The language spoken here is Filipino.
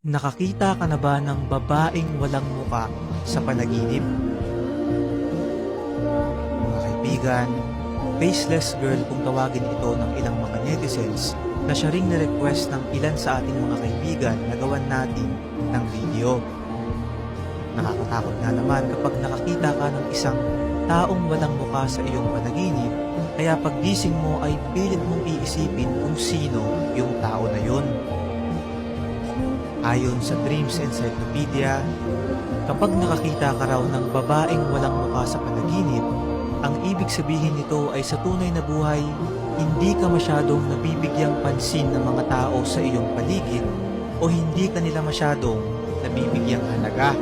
Nakakita ka na ba ng babaeng walang muka sa panaginip? Mga kaibigan, faceless girl kung tawagin ito ng ilang mga netizens na siya ring na-request ng ilan sa ating mga kaibigan na gawan natin ng video. Nakakatakot nga naman kapag nakakita ka ng isang taong walang muka sa iyong panaginip, kaya paggising mo ay pilit mong iisipin kung sino yung tao na yun. Ayon sa Dreams Encyclopedia, kapag nakakita ka raw ng babaeng walang mukha sa panaginip, ang ibig sabihin nito ay sa tunay na buhay, hindi ka masyadong nabibigyang pansin ng mga tao sa iyong paligid o hindi ka nila masyadong nabibigyang halaga.